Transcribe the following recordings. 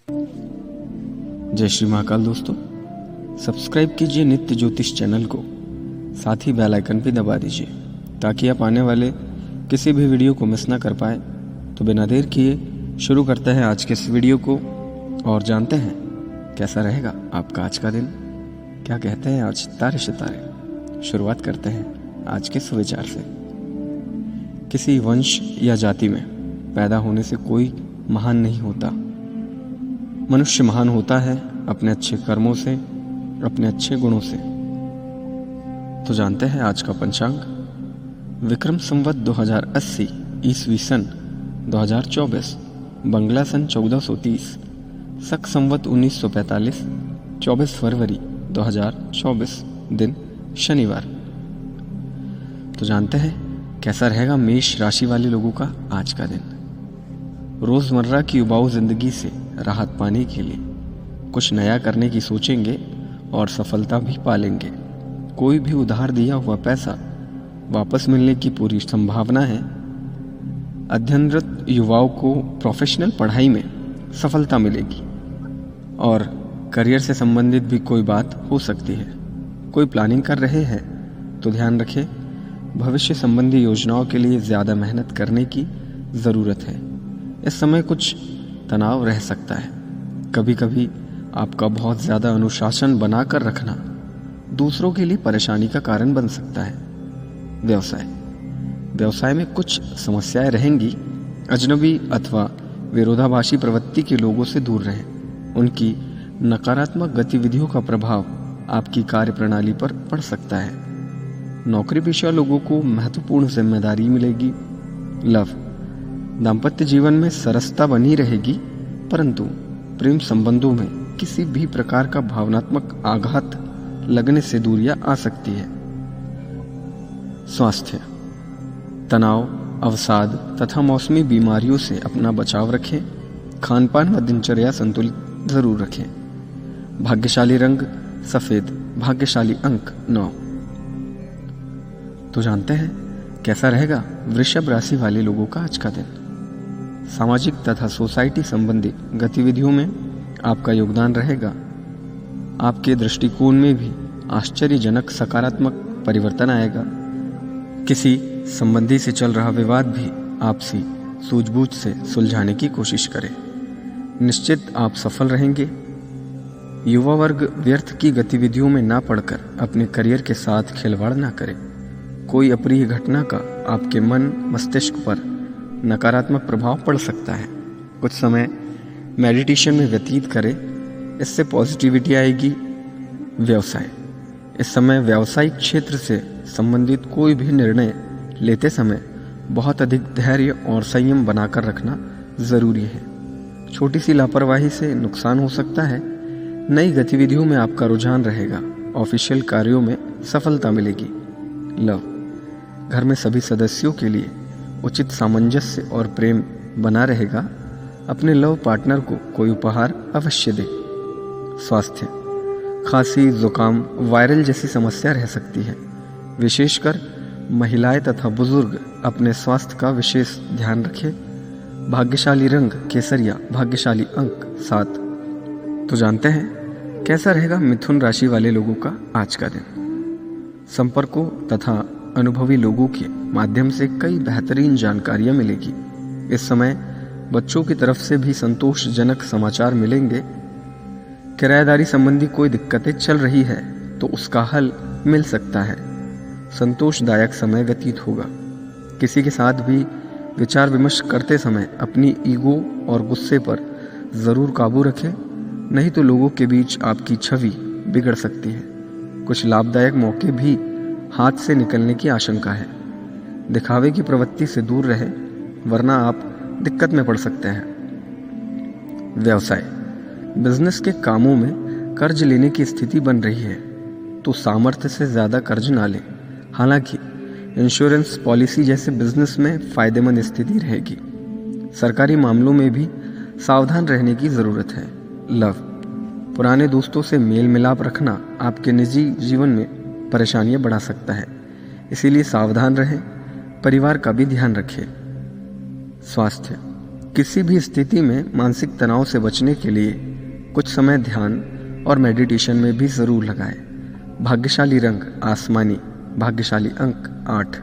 जय श्री महाकाल दोस्तों, सब्सक्राइब कीजिए नित्य ज्योतिष चैनल को, साथ ही बेल आइकन भी दबा दीजिए ताकि आप आने वाले किसी भी वीडियो को मिस ना कर पाए। तो बिना देर किए शुरू करते हैं आज के इस वीडियो को और जानते हैं कैसा रहेगा आपका आज का दिन। क्या कहते हैं आज तारे सितारे। शुरुआत करते हैं आज के सुविचार से। किसी वंश या जाति में पैदा होने से कोई महान नहीं होता। मनुष्य महान होता है अपने अच्छे कर्मों से, अपने अच्छे गुणों से। तो जानते हैं आज का पंचांग। विक्रम संवत 2080 ईस्वी सन 2024, बंगला सन 1430, शक संवत 1945, 24 फरवरी 2024, दिन शनिवार। तो जानते हैं कैसा रहेगा मेष राशि वाले लोगों का आज का दिन। रोजमर्रा की उबाऊ जिंदगी से राहत पाने के लिए कुछ नया करने की सोचेंगे और सफलता भी पालेंगे। कोई भी उधार दिया हुआ पैसा वापस मिलने की पूरी संभावना है। अध्ययनरत युवाओं को प्रोफेशनल पढ़ाई में सफलता मिलेगी और करियर से संबंधित भी कोई बात हो सकती है। कोई प्लानिंग कर रहे हैं तो ध्यान रखें, भविष्य संबंधी योजनाओं के लिए ज़्यादा मेहनत करने की ज़रूरत है। इस समय कुछ तनाव रह सकता है। कभी कभी आपका बहुत ज़्यादा अनुशासन बनाकर रखना दूसरों के लिए परेशानी का कारण बन सकता है। व्यवसाय में कुछ समस्याएं रहेंगी। अजनबी अथवा विरोधाभासी प्रवृत्ति के लोगों से दूर रहें। उनकी नकारात्मक गतिविधियों का प्रभाव आपकी कार्य प्रणाली पर पड़ सकता है। नौकरी पेशा लोगों को महत्वपूर्ण जिम्मेदारी मिलेगी। लव, दाम्पत्य जीवन में सरसता बनी रहेगी, परंतु प्रेम संबंधों में किसी भी प्रकार का भावनात्मक आघात लगने से दूरियां आ सकती है। स्वास्थ्य, तनाव, अवसाद तथा मौसमी बीमारियों से अपना बचाव रखें। खानपान व दिनचर्या संतुलित जरूर रखें। भाग्यशाली रंग सफेद, भाग्यशाली अंक 9। तो जानते हैं कैसा रहेगा वृषभ राशि वाले लोगों का आज का दिन। सामाजिक तथा सोसाइटी संबंधी गतिविधियों में आपका योगदान रहेगा। आपके दृष्टिकोण में भी आश्चर्यजनक सकारात्मक परिवर्तन आएगा। किसी संबंधी से चल रहा विवाद भी आपसी सूझबूझ से सुलझाने की कोशिश करें। निश्चित आप सफल रहेंगे। युवा वर्ग व्यर्थ की गतिविधियों में ना पड़कर अपने करियर के साथ खिलवाड़ ना करें। कोई अप्रिय घटना का आपके मन मस्तिष्क पर नकारात्मक प्रभाव पड़ सकता है। कुछ समय मेडिटेशन में व्यतीत करें, इससे पॉजिटिविटी आएगी। व्यवसाय, इस समय व्यावसायिक क्षेत्र से संबंधित कोई भी निर्णय लेते समय बहुत अधिक धैर्य और संयम बनाकर रखना जरूरी है। छोटी सी लापरवाही से नुकसान हो सकता है। नई गतिविधियों में आपका रुझान रहेगा। ऑफिशियल कार्यों में सफलता मिलेगी। लव, घर में सभी सदस्यों के लिए उचित सामंजस्य और प्रेम बना रहेगा। अपने लव पार्टनर को कोई उपहार अवश्य दें। स्वास्थ्य, खांसी, जुकाम, वायरल जैसी समस्या रह सकती है। विशेषकर महिलाएं तथा बुजुर्ग अपने स्वास्थ्य का विशेष ध्यान रखें। भाग्यशाली रंग केसरिया, भाग्यशाली अंक 7। तो जानते हैं कैसा रहेगा मिथुन राशि वाले लोगों का आज का दिन। संपर्कों तथा अनुभवी लोगों के माध्यम से कई बेहतरीन जानकारियां मिलेगी। इस समय बच्चों की तरफ से भी संतोषजनक समाचार मिलेंगे। किराएदारी संबंधी कोई दिक्कतें चल रही है तो उसका हल मिल सकता है। संतोषदायक समय व्यतीत होगा। किसी के साथ भी विचार विमर्श करते समय अपनी ईगो और गुस्से पर जरूर काबू रखें, नहीं तो लोगों के बीच आपकी छवि बिगड़ सकती है। कुछ लाभदायक मौके भी हाथ से निकलने की आशंका है। दिखावे की प्रवृत्ति से दूर रहें, वरना आप दिक्कत में पड़ सकते हैं। व्यवसाय, बिजनेस के कामों में कर्ज लेने की स्थिति बन रही है तो सामर्थ्य से ज़्यादा कर्ज ना लें। हालांकि इंश्योरेंस पॉलिसी जैसे बिजनेस में फायदेमंद स्थिति रहेगी। सरकारी मामलों में भी सावधान रहने की ज़रूरत है। लव, पुराने दोस्तों से मेल मिलाप रखना आपके निजी जीवन में परेशानियां बढ़ा सकता है, इसीलिए सावधान रहें। परिवार का भी ध्यान रखें। स्वास्थ्य, किसी भी स्थिति में मानसिक तनाव से बचने के लिए कुछ समय ध्यान और मेडिटेशन में भी ज़रूर लगाएं। भाग्यशाली रंग आसमानी, भाग्यशाली अंक 8।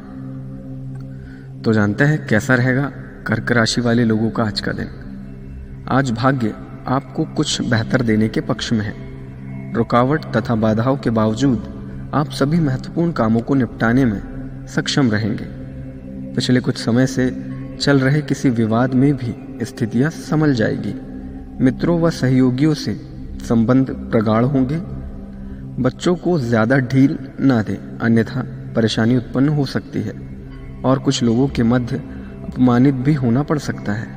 तो जानते हैं कैसा रहेगा कर्क राशि वाले लोगों का आज का दिन। आज भाग्य आपको कुछ बेहतर देने के पक्ष में है। रुकावट तथा बाधाओं के बावजूद आप सभी महत्वपूर्ण कामों को निपटाने में सक्षम रहेंगे। पिछले कुछ समय से चल रहे किसी विवाद में भी स्थितियां संभल जाएगी। मित्रों व सहयोगियों से संबंध प्रगाढ़ होंगे। बच्चों को ज़्यादा ढील ना दें, अन्यथा परेशानी उत्पन्न हो सकती है और कुछ लोगों के मध्य अपमानित भी होना पड़ सकता है।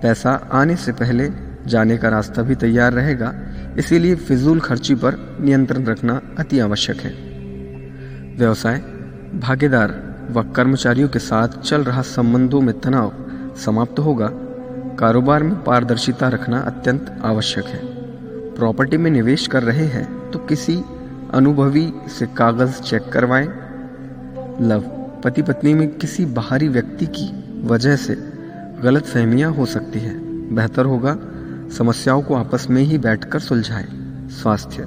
पैसा आने से पहले जाने का रास्ता भी तैयार रहेगा, इसीलिए फिजूल खर्ची पर नियंत्रण रखना अति आवश्यक है। व्यवसाय, भागीदार व कर्मचारियों के साथ चल रहा संबंधों में तनाव समाप्त होगा। कारोबार में पारदर्शिता रखना अत्यंत आवश्यक है। प्रॉपर्टी में निवेश कर रहे हैं तो किसी अनुभवी से कागज चेक करवाएं। लव, पति पत्नी में किसी बाहरी व्यक्ति की वजह से गलतफहमियां हो सकती है। बेहतर होगा समस्याओं को आपस में ही बैठकर सुलझाएं। स्वास्थ्य,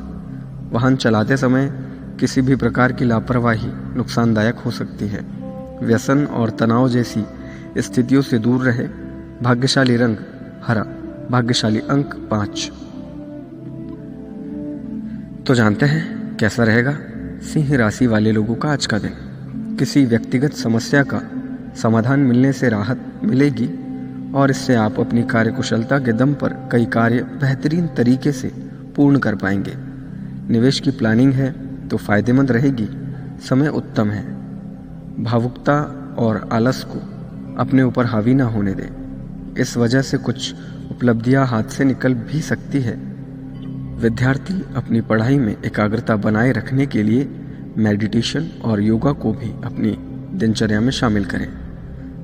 वाहन चलाते समय किसी भी प्रकार की लापरवाही नुकसानदायक हो सकती है। व्यसन और तनाव जैसी स्थितियों से दूर रहे। भाग्यशाली रंग हरा, भाग्यशाली अंक 5। तो जानते हैं कैसा रहेगा सिंह राशि वाले लोगों का आज का दिन। किसी व्यक्तिगत समस्या का समाधान मिलने से राहत मिलेगी और इससे आप अपनी कार्यकुशलता के दम पर कई कार्य बेहतरीन तरीके से पूर्ण कर पाएंगे। निवेश की प्लानिंग है तो फायदेमंद रहेगी। समय उत्तम है। भावुकता और आलस को अपने ऊपर हावी ना होने दें। इस वजह से कुछ उपलब्धियां हाथ से निकल भी सकती है। विद्यार्थी अपनी पढ़ाई में एकाग्रता बनाए रखने के लिए मेडिटेशन और योगा को भी अपनी दिनचर्या में शामिल करें।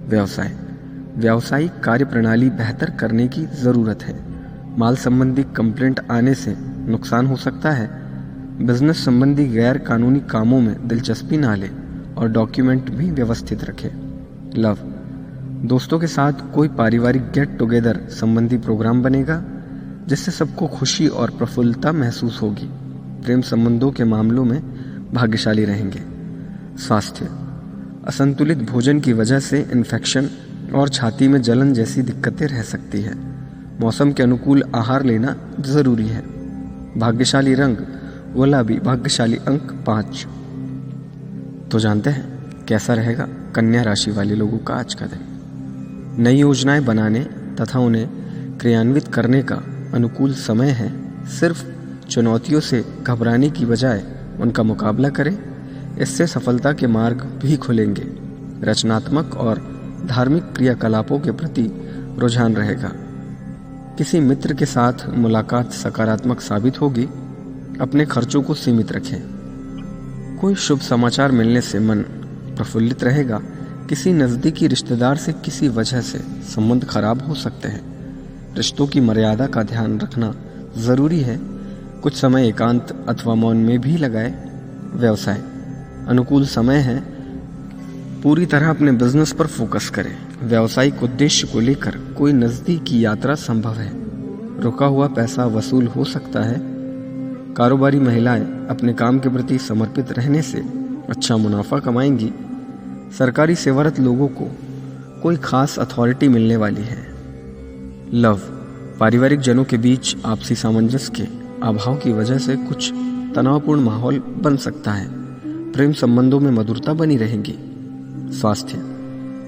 व्यवसाय, व्यावसायिक कार्य प्रणाली बेहतर करने की ज़रूरत है। माल संबंधी कंप्लेंट आने से नुकसान हो सकता है। बिजनेस संबंधी गैर कानूनी कामों में दिलचस्पी ना लें और डॉक्यूमेंट भी व्यवस्थित रखें। लव, दोस्तों के साथ कोई पारिवारिक गेट टुगेदर संबंधी प्रोग्राम बनेगा जिससे सबको खुशी और प्रफुल्लता महसूस होगी। प्रेम संबंधों के मामलों में भाग्यशाली रहेंगे। स्वास्थ्य, असंतुलित भोजन की वजह से इन्फेक्शन और छाती में जलन जैसी दिक्कतें रह सकती है। मौसम के अनुकूल आहार लेना जरूरी है। भाग्यशाली रंग गुलाबी, भाग्यशाली अंक 5। तो जानते हैं कैसा रहेगा कन्या राशि वाले लोगों का आज का दिन। नई योजनाएं बनाने तथा उन्हें क्रियान्वित करने का अनुकूल समय है। सिर्फ चुनौतियों से घबराने की बजाय उनका मुकाबला करें, इससे सफलता के मार्ग भी खुलेंगे। रचनात्मक और धार्मिक क्रियाकलापों के प्रति रुझान रहेगा। किसी मित्र के साथ मुलाकात सकारात्मक साबित होगी। अपने खर्चों को सीमित रखें। कोई शुभ समाचार मिलने से मन प्रफुल्लित रहेगा। किसी नज़दीकी रिश्तेदार से किसी वजह से संबंध खराब हो सकते हैं। रिश्तों की मर्यादा का ध्यान रखना ज़रूरी है। कुछ समय एकांत अथवा मौन में भी लगाए। व्यवसाय, अनुकूल समय है। पूरी तरह अपने बिजनेस पर फोकस करें। व्यावसायिक उद्देश्य को लेकर कोई नज़दीकी यात्रा संभव है। रुका हुआ पैसा वसूल हो सकता है। कारोबारी महिलाएं अपने काम के प्रति समर्पित रहने से अच्छा मुनाफा कमाएंगी। सरकारी सेवारत लोगों को कोई खास अथॉरिटी मिलने वाली है। लव, पारिवारिक जनों के बीच आपसी सामंजस्य के अभाव की वजह से कुछ तनावपूर्ण माहौल बन सकता है। प्रेम संबंधों में मधुरता बनी रहेगी। स्वास्थ्य,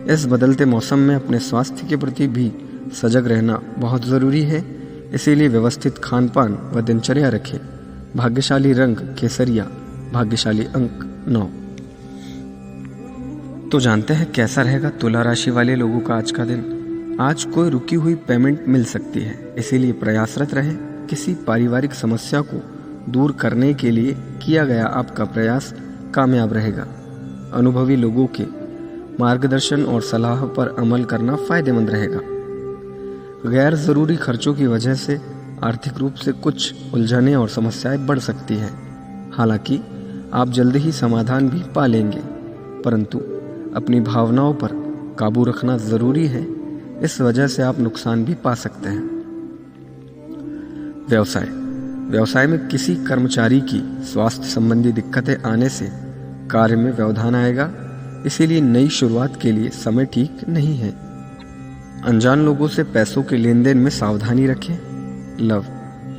इस बदलते मौसम में अपने स्वास्थ्य के प्रति भी सजग रहना बहुत ज़रूरी है, इसीलिए व्यवस्थित खान पान व दिनचर्या रखें। भाग्यशाली रंग केसरिया, भाग्यशाली अंक 9। तो जानते हैं कैसा रहेगा तुला राशि वाले लोगों का आज का दिन। आज कोई रुकी हुई पेमेंट मिल सकती है, इसीलिए प्रयासरत रहे। किसी पारिवारिक समस्या को दूर करने के लिए किया गया आपका प्रयास कामयाब रहेगा। अनुभवी लोगों के मार्गदर्शन और सलाह पर अमल करना फायदेमंद रहेगा। गैर जरूरी खर्चों की वजह से आर्थिक रूप से कुछ उलझनें और समस्याएं बढ़ सकती हैं। हालांकि आप जल्द ही समाधान भी पा लेंगे, परंतु अपनी भावनाओं पर काबू रखना ज़रूरी है। इस वजह से आप नुकसान भी पा सकते हैं। व्यवसाय में किसी कर्मचारी की स्वास्थ्य संबंधी दिक्कतें आने से कार्य में व्यवधान आएगा, इसीलिए नई शुरुआत के लिए समय ठीक नहीं है। अनजान लोगों से पैसों के लेन देन में सावधानी रखें।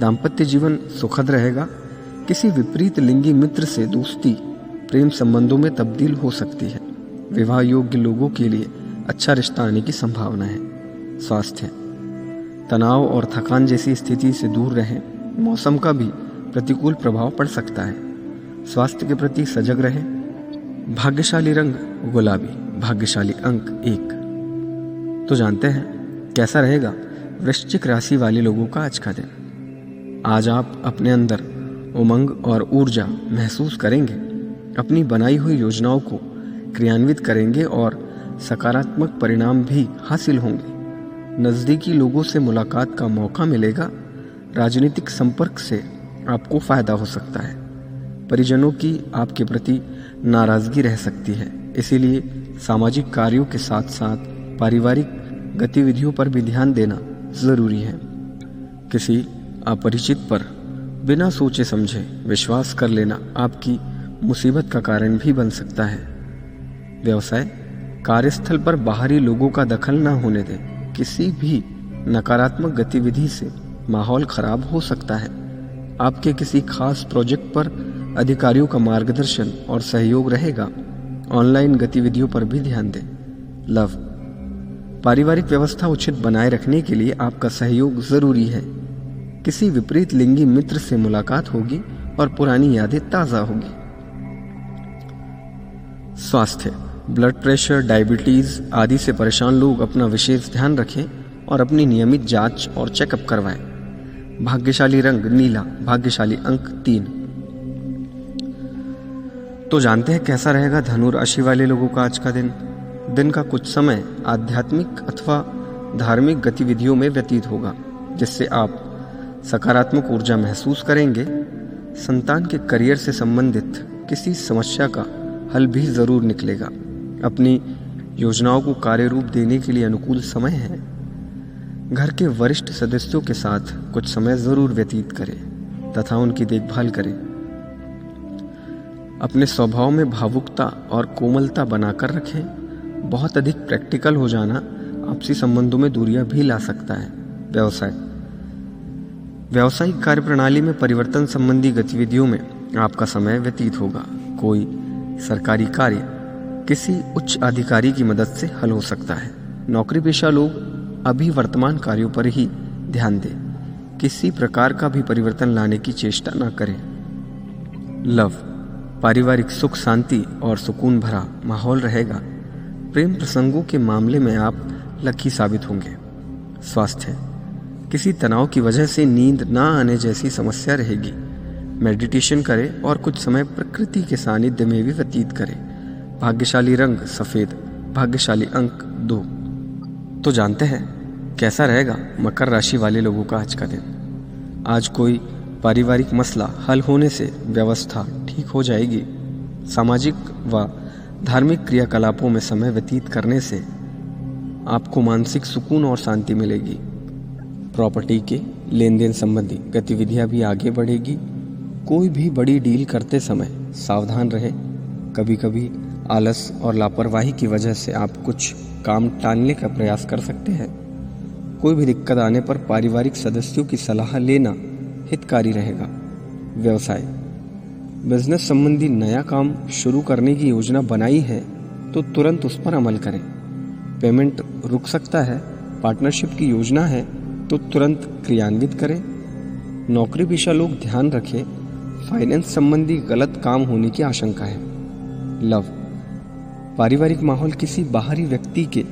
दाम्पत्य जीवन सुखद रहेगा। किसी विपरीत लिंगी मित्र से दोस्ती प्रेम संबंधों में तब्दील हो सकती है। विवाह योग्य लोगों के लिए अच्छा रिश्ता आने की संभावना है। स्वास्थ्य, तनाव और थकान जैसी स्थिति से दूर रहें। मौसम का भी प्रतिकूल प्रभाव पड़ सकता है। स्वास्थ्य के प्रति सजग रहें। भाग्यशाली रंग गुलाबी, भाग्यशाली अंक 1। तो जानते हैं कैसा रहेगा वृश्चिक राशि वाले लोगों का आज का दिन। आज आप अपने अंदर उमंग और ऊर्जा महसूस करेंगे। अपनी बनाई हुई योजनाओं को क्रियान्वित करेंगे और सकारात्मक परिणाम भी हासिल होंगे। नज़दीकी लोगों से मुलाकात का मौका मिलेगा। राजनीतिक संपर्क से आपको फायदा हो सकता है। परिजनों की आपके प्रति नाराजगी रह सकती है, इसीलिए सामाजिक कार्यों के साथ साथ पारिवारिक गतिविधियों पर भी ध्यान देना जरूरी है। किसी अपरिचित पर बिना सोचे समझे विश्वास कर लेना आपकी मुसीबत का कारण भी बन सकता है। व्यवसाय, कार्यस्थल पर बाहरी लोगों का दखल न होने दें। किसी भी नकारात्मक गतिविधि से माहौल खराब हो सकता है। आपके किसी खास प्रोजेक्ट पर अधिकारियों का मार्गदर्शन और सहयोग रहेगा। ऑनलाइन गतिविधियों पर भी ध्यान दें। पारिवारिक व्यवस्था उचित बनाए रखने के लिए आपका सहयोग जरूरी है। किसी विपरीत लिंगी मित्र से मुलाकात होगी और पुरानी यादें ताजा होगी। स्वास्थ्य, ब्लड प्रेशर, डायबिटीज आदि से परेशान लोग अपना विशेष ध्यान रखें और अपनी नियमित जांच और चेकअप करवाएं। भाग्यशाली रंग नीला, भाग्यशाली अंक 3। तो जानते हैं कैसा रहेगा धनु राशि वाले लोगों का आज का दिन। दिन का कुछ समय आध्यात्मिक अथवा धार्मिक गतिविधियों में व्यतीत होगा, जिससे आप सकारात्मक ऊर्जा महसूस करेंगे। संतान के करियर से संबंधित किसी समस्या का हल भी जरूर निकलेगा। अपनी योजनाओं को कार्य रूप देने के लिए अनुकूल समय है। घर के वरिष्ठ सदस्यों के साथ कुछ समय जरूर व्यतीत करें तथा उनकी देखभाल करें। अपने स्वभाव में भावुकता और कोमलता बनाकर रखें। बहुत अधिक प्रैक्टिकल हो जाना आपसी संबंधों में दूरियां भी ला सकता है। व्यावसायिक कार्य प्रणाली में परिवर्तन संबंधी गतिविधियों में आपका समय व्यतीत होगा। कोई सरकारी कार्य किसी उच्च अधिकारी की मदद से हल हो सकता है। नौकरी पेशा लोग अभी वर्तमान कार्यों पर ही ध्यान दें। किसी प्रकार का भी परिवर्तन लाने की चेष्टा न करें। पारिवारिक सुख शांति और सुकून भरा माहौल रहेगा। प्रेम प्रसंगों के मामले में आप लकी साबित होंगे। स्वास्थ्य, किसी तनाव की वजह से नींद ना आने जैसी समस्या रहेगी। मेडिटेशन करें और कुछ समय प्रकृति के सानिध्य में भी व्यतीत करें। भाग्यशाली रंग सफेद, भाग्यशाली अंक 2। तो जानते हैं कैसा रहेगा मकर राशि वाले लोगों का आज का दिन। आज कोई पारिवारिक मसला हल होने से व्यवस्था ठीक हो जाएगी। सामाजिक व धार्मिक क्रियाकलापों में समय व्यतीत करने से आपको मानसिक सुकून और शांति मिलेगी। प्रॉपर्टी के लेन देन संबंधी गतिविधियां भी आगे बढ़ेगी। कोई भी बड़ी डील करते समय सावधान रहे। कभी कभी आलस और लापरवाही की वजह से आप कुछ काम टालने का प्रयास कर सकते हैं। कोई भी दिक्कत आने पर पारिवारिक सदस्यों की सलाह लेना हितकारी रहेगा। व्यवसाय, बिजनेस संबंधी नया काम शुरू करने की योजना बनाई है तो तुरंत उस पर अमल करें। पेमेंट रुक सकता है। पार्टनरशिप की योजना है तो तुरंत क्रियान्वित करें। नौकरी पेशा लोग ध्यान रखें, फाइनेंस संबंधी गलत काम होने की आशंका है। पारिवारिक माहौल किसी बाहरी व्यक्ति के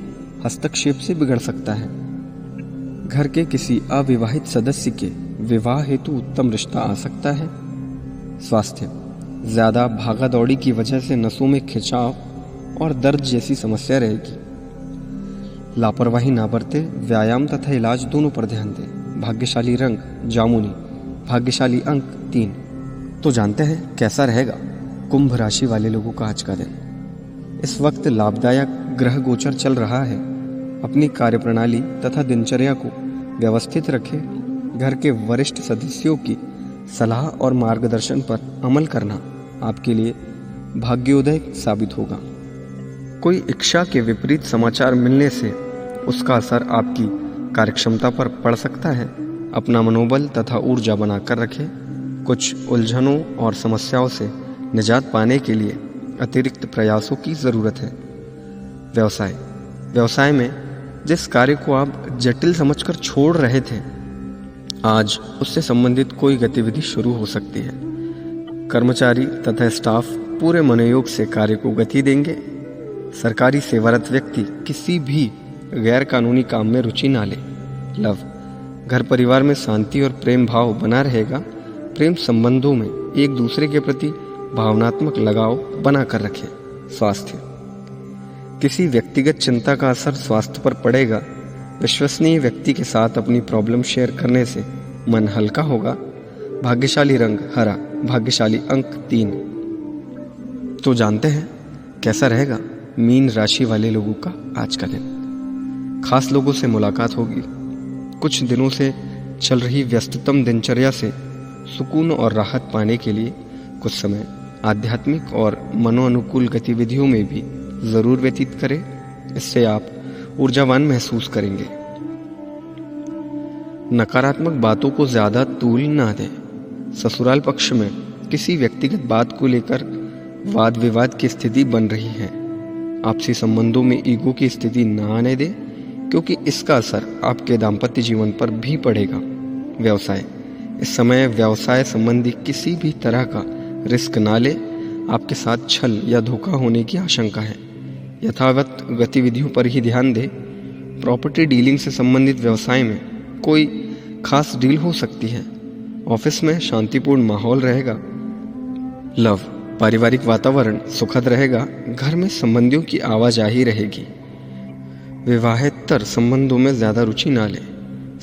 हस्तक्षेप से बिगड़ सकता है। घर के किसी अविवाहित सदस्य के विवाह हेतु उत्तम रिश्ता आ सकता है। स्वास्थ्य, ज्यादा भागा दौड़ी की वजह से नसों में खिंचाव और दर्द जैसी समस्या रहेगी। लापरवाही ना बरते। व्यायाम तथा इलाज दोनों पर ध्यान दें। भाग्यशाली रंग जामुनी, भाग्यशाली अंक 3। तो जानते हैं कैसा रहेगा कुंभ राशि वाले लोगों का आज का दिन। इस वक्त लाभदायक ग्रह गोचर चल रहा है। अपनी कार्यप्रणाली तथा दिनचर्या को व्यवस्थित रखें। घर के वरिष्ठ सदस्यों की सलाह और मार्गदर्शन पर अमल करना आपके लिए भाग्योदय साबित होगा। कोई इच्छा के विपरीत समाचार मिलने से उसका असर आपकी कार्यक्षमता पर पड़ सकता है। अपना मनोबल तथा ऊर्जा बनाकर रखें। कुछ उलझनों और समस्याओं से निजात पाने के लिए अतिरिक्त प्रयासों की ज़रूरत है। व्यवसाय में जिस कार्य को आप जटिल समझकर छोड़ रहे थे, आज उससे संबंधित कोई गतिविधि शुरू हो सकती है। कर्मचारी तथा स्टाफ पूरे मनोयोग से कार्य को गति देंगे। सरकारी सेवारत व्यक्ति किसी भी गैर कानूनी काम में रुचि ना ले। घर परिवार में शांति और प्रेम भाव बना रहेगा। प्रेम संबंधों में एक दूसरे के प्रति भावनात्मक लगाव बनाकर रखें। किसी व्यक्तिगत चिंता का असर स्वास्थ्य पर पड़ेगा। विश्वसनीय व्यक्ति के साथ अपनी प्रॉब्लम शेयर करने से मन हल्का होगा। भाग्यशाली रंग हरा, भाग्यशाली अंक 3। तो जानते हैं कैसा रहेगा मीन राशि वाले लोगों का आज का दिन। खास लोगों से मुलाकात होगी। कुछ दिनों से चल रही व्यस्ततम दिनचर्या से सुकून और राहत पाने के लिए कुछ समय आध्यात्मिक और मनोअनुकूल गतिविधियों में भी ज़रूर व्यतीत करें। इससे आप ऊर्जावान महसूस करेंगे। नकारात्मक बातों को ज़्यादा तूल ना दें। ससुराल पक्ष में किसी व्यक्तिगत बात को लेकर वाद विवाद की स्थिति बन रही है। आपसी संबंधों में ईगो की स्थिति ना आने दें, क्योंकि इसका असर आपके दाम्पत्य जीवन पर भी पड़ेगा। इस समय व्यवसाय संबंधी किसी भी तरह का रिस्क ना ले। आपके साथ छल या धोखा होने की आशंका है। यथावत गतिविधियों पर ही ध्यान दें। प्रॉपर्टी डीलिंग से संबंधित व्यवसाय में कोई खास डील हो सकती है। ऑफिस में शांतिपूर्ण माहौल रहेगा। पारिवारिक वातावरण सुखद रहेगा। घर में संबंधियों की आवाजाही रहेगी। विवाहेतर संबंधों में ज्यादा रुचि ना लें।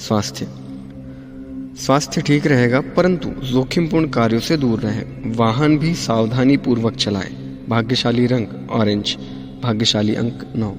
स्वास्थ्य ठीक रहेगा, परंतु जोखिमपूर्ण कार्यों से दूर रहें। वाहन भी सावधानी पूर्वक चलाएं। भाग्यशाली रंग ऑरेंज, भाग्यशाली अंक 9।